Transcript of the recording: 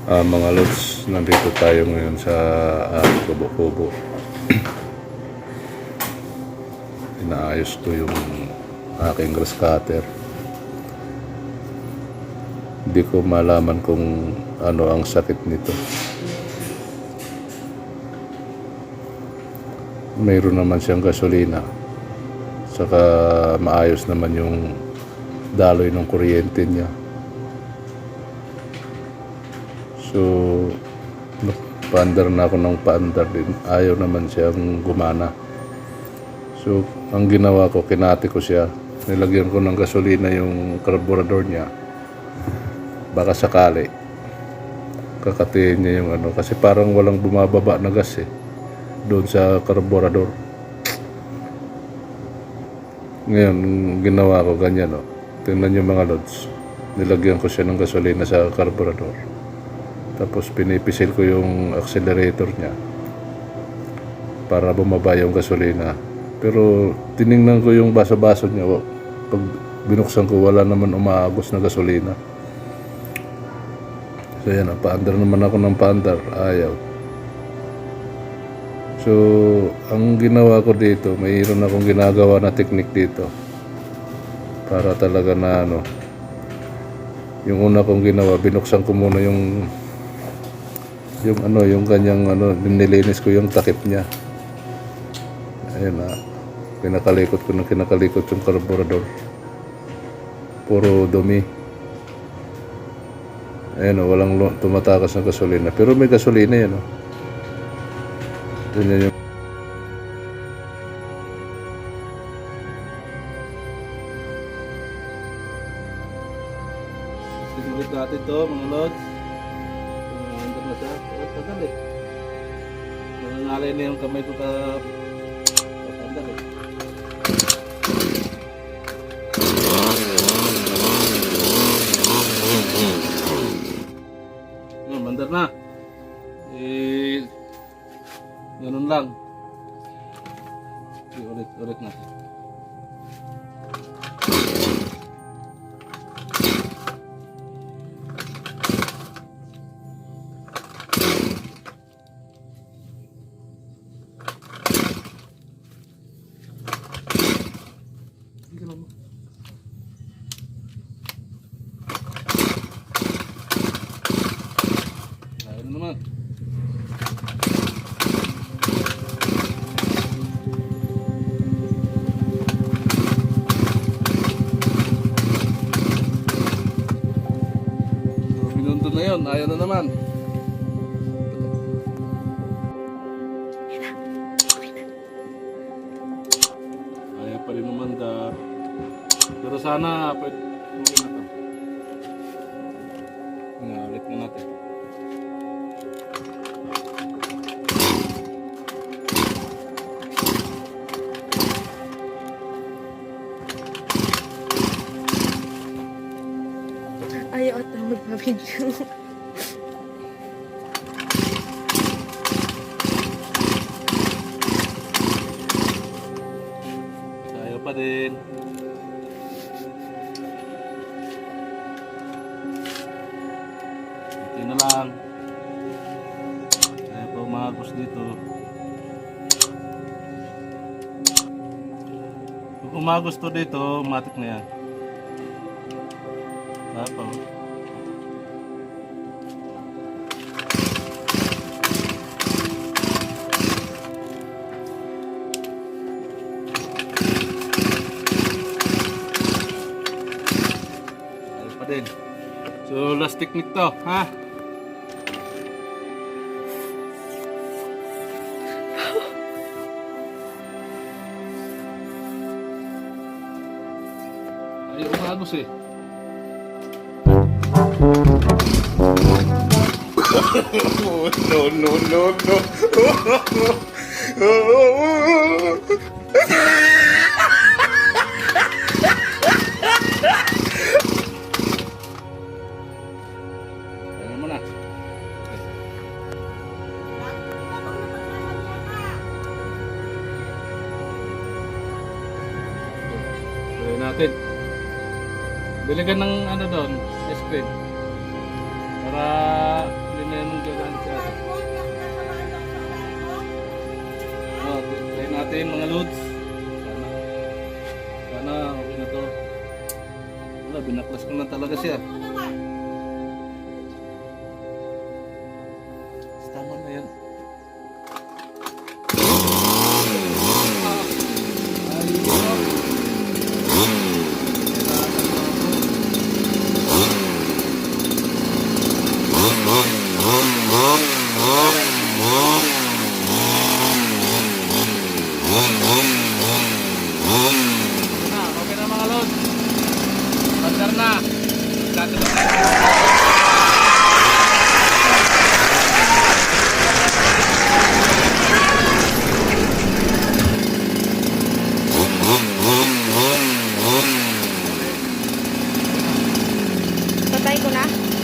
Mga lods, nandito tayo ngayon sa kubo-kubo. Inaayos ko yung aking grass cutter. Hindi ko malaman kung ano ang sakit nito. Mayroon naman siyang gasolina, saka maayos naman yung daloy ng kuryente niya. So, paandar na ako ng paandar din. Ayaw naman siyang gumana. So, ang ginawa ko, kinati ko siya. Nilagyan ko ng gasolina yung carburetor niya. Baka sakali kakatiin niya yung ano. Kasi parang walang bumababa na gas doon sa carburetor. Ngayon, ginawa ko ganyan. Tingnan niyo mga lods. Nilagyan ko siya ng gasolina sa carburetor. Tapos pinipisil ko yung accelerator niya para bumaba yung gasolina. Pero tiningnan ko yung baso-baso niya. Pag binuksan ko, wala naman umaagos na gasolina. So yan, paandar naman ako ng paandar. Ayaw. So, ang ginawa ko dito, mayroon akong ginagawa na technique dito. Para talaga na ano. Yung una kong ginawa, binuksan ko muna yung kanyang nilinis ko yung takip niya. Ayun kinakalikot ko ng kinakalikot yung carburetor. Puro dumi. Ayun walang tumatakas ng gasolina. Pero may gasolina yan Ganyan yung sinulit natin to mga lods. Tagal nangangalay na yung kamay ko kapandar mandar na ganun lang ulit natin. Ayun naman. So, minuto na yun. Ayaw na naman. Ayaw pa rin naman pero sana pwede na to. Ulit na natin. Ayaw at magpa-video. Ayaw pa din. Ito na lang. Ayaw pa umagos dito. Kung umagos to dito, matik na yan. Tapos ayaw pa din. So last technique to, ha? Ayaw umagos no. Ayan mo na. Gawin natin. Bili ka ng ano doon, ice cream. Para natin mga lods. Sana okay na to. Wala, binaklas ko na talaga siya. Tama na yan. Okay na mga lods. Bandar na. Gagawin na. Patay ko na.